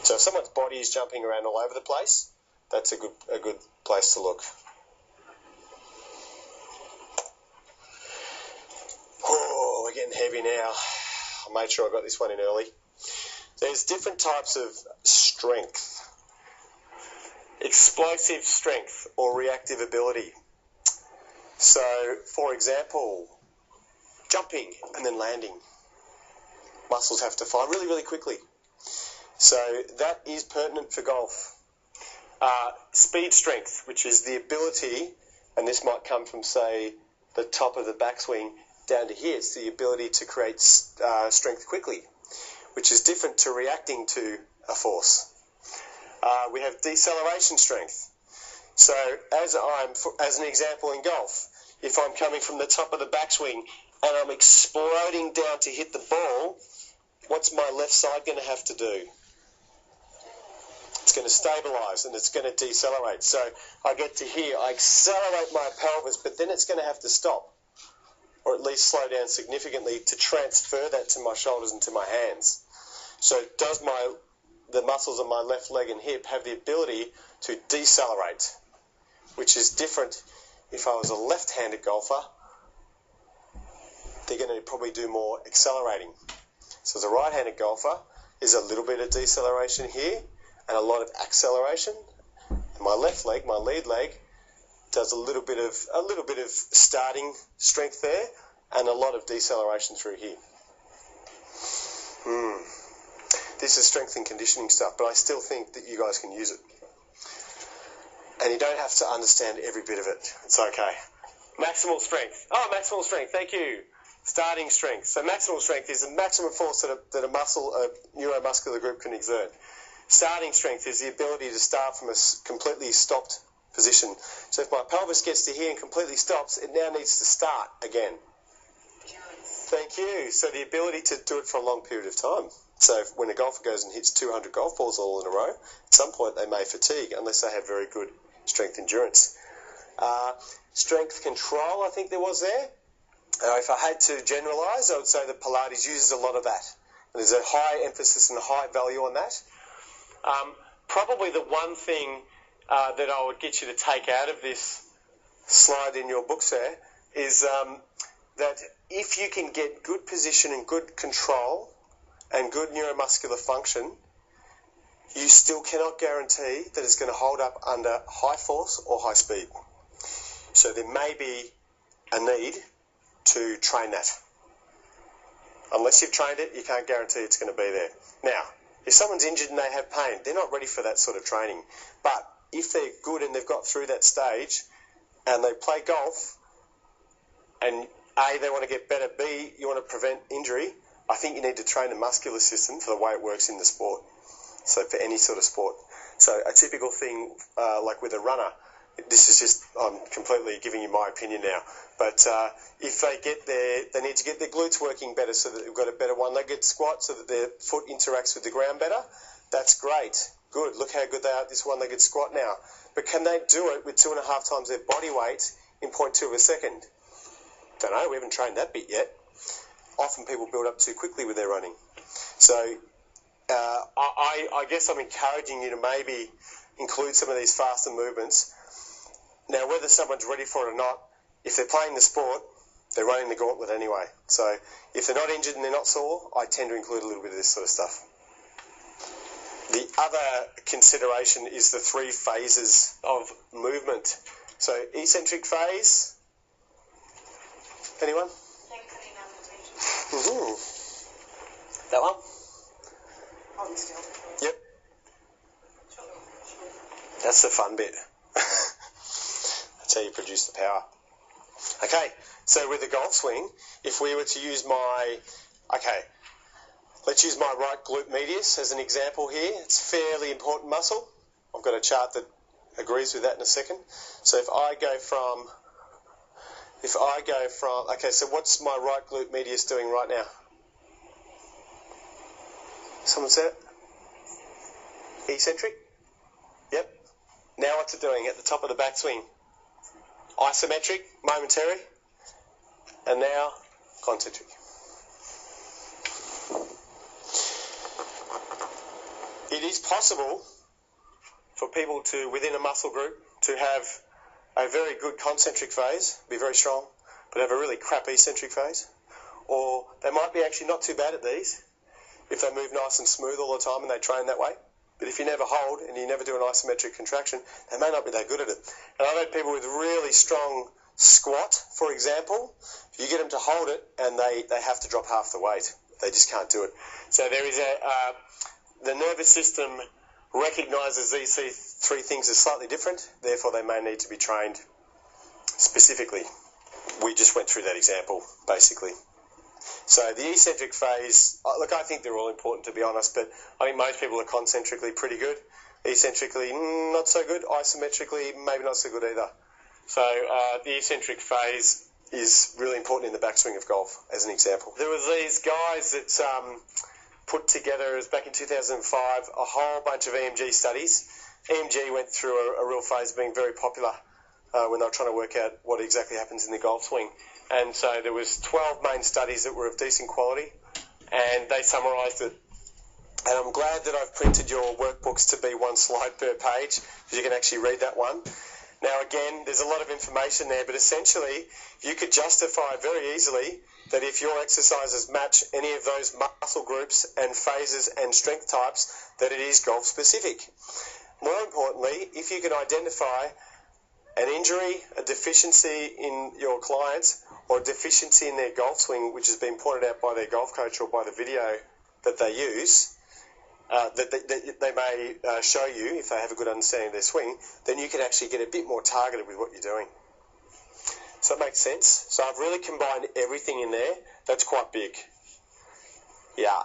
So if someone's body is jumping around all over the place, that's a good place to look. Oh, we're getting heavy now. I made sure I got this one in early. There's different types of strength. Explosive strength or reactive ability. So, for example, jumping and then landing. Muscles have to fire really, really quickly. So that is pertinent for golf. Speed strength, which is the ability, and this might come from, say, the top of the backswing down to here. It's the ability to create strength quickly, which is different to reacting to a force. We have deceleration strength. So as an example in golf, if I'm coming from the top of the backswing and I'm exploding down to hit the ball, what's my left side going to have to do? It's going to stabilise and it's going to decelerate. So I get to here, I accelerate my pelvis, but then it's going to have to stop, or at least slow down significantly to transfer that to my shoulders and to my hands. So does the muscles of my left leg and hip have the ability to decelerate, which is different. If I was a left-handed golfer, they're going to probably do more accelerating. So as a right-handed golfer, there's a little bit of deceleration here and a lot of acceleration. And my left leg, my lead leg, does a little bit of starting strength there and a lot of deceleration through here. This is strength and conditioning stuff, but I still think that you guys can use it. And you don't have to understand every bit of it. It's okay. Maximal strength. Oh, maximal strength. Thank you. Starting strength. So maximal strength is the maximum force that a neuromuscular group can exert. Starting strength is the ability to start from a completely stopped position. So if my pelvis gets to here and completely stops, it now needs to start again. Thank you. So the ability to do it for a long period of time. So when a golfer goes and hits 200 golf balls all in a row, at some point they may fatigue unless they have very good strength endurance. Strength control, I think there was there. If I had to generalise, I would say that Pilates uses a lot of that. And there's a high emphasis and a high value on that. Probably the one thing that I would get you to take out of this slide in your books there is that if you can get good position and good control and good neuromuscular function, you still cannot guarantee that it's going to hold up under high force or high speed. So there may be a need to train that. Unless you've trained it, you can't guarantee it's going to be there. Now, if someone's injured and they have pain, they're not ready for that sort of training. But if they're good and they've got through that stage and they play golf and A, they want to get better, B, you want to prevent injury, I think you need to train the muscular system for the way it works in the sport. So for any sort of sport. So a typical thing, like with a runner, this is just, I'm completely giving you my opinion now, but if they need to get their glutes working better so that they've got a better one-legged squat so that their foot interacts with the ground better, that's great. Good, look how good they are at this one-legged squat now. But can they do it with 2.5 times their body weight in 0.2 of a second? Don't know, we haven't trained that bit yet. Often people build up too quickly with their running. So I guess I'm encouraging you to maybe include some of these faster movements. Now, whether someone's ready for it or not, if they're playing the sport, they're running the gauntlet anyway. So if they're not injured and they're not sore, I tend to include a little bit of this sort of stuff. The other consideration is the 3 phases of movement. So eccentric phase. Anyone? That one? Hold still. Yep. That's the fun bit. That's how you produce the power. Okay, so with the golf swing, if we were to use let's use my right glute medius as an example here. It's a fairly important muscle. I've got a chart that agrees with that in a second. So if I go from, okay, so what's my right glute medius doing right now? Someone said it? Eccentric? Yep. Now what's it doing at the top of the backswing? Isometric, momentary, and now concentric. it is possible for people to, within a muscle group, to have a very good concentric phase, be very strong, but have a really crap eccentric phase. Or they might be actually not too bad at these if they move nice and smooth all the time and they train that way. But if you never hold and you never do an isometric contraction, they may not be that good at it. And I've had people with really strong squat, for example. If you get them to hold it and they have to drop half the weight. They just can't do it. So there is the nervous system recognises these three things as slightly different, therefore they may need to be trained specifically. We just went through that example, basically. So the eccentric phase, look, I think they're all important, to be honest, but I think most people are concentrically pretty good. Eccentrically, not so good. Isometrically, maybe not so good either. So the eccentric phase is really important in the backswing of golf, as an example. There was these guys that put together, back in 2005, a whole bunch of EMG studies. EMG went through a real phase of being very popular when they were trying to work out what exactly happens in the golf swing. And so there was 12 main studies that were of decent quality, and they summarised it. And I'm glad that I've printed your workbooks to be one slide per page, because you can actually read that one. Now again, there's a lot of information there, but essentially you could justify very easily that if your exercises match any of those muscle groups and phases and strength types, that it is golf specific. More importantly, if you can identify an injury, a deficiency in your clients, or a deficiency in their golf swing, which has been pointed out by their golf coach or by the video that they use, that they may show you if they have a good understanding of their swing, then you can actually get a bit more targeted with what you're doing. So that makes sense. So I've really combined everything in there. That's quite big. Yeah.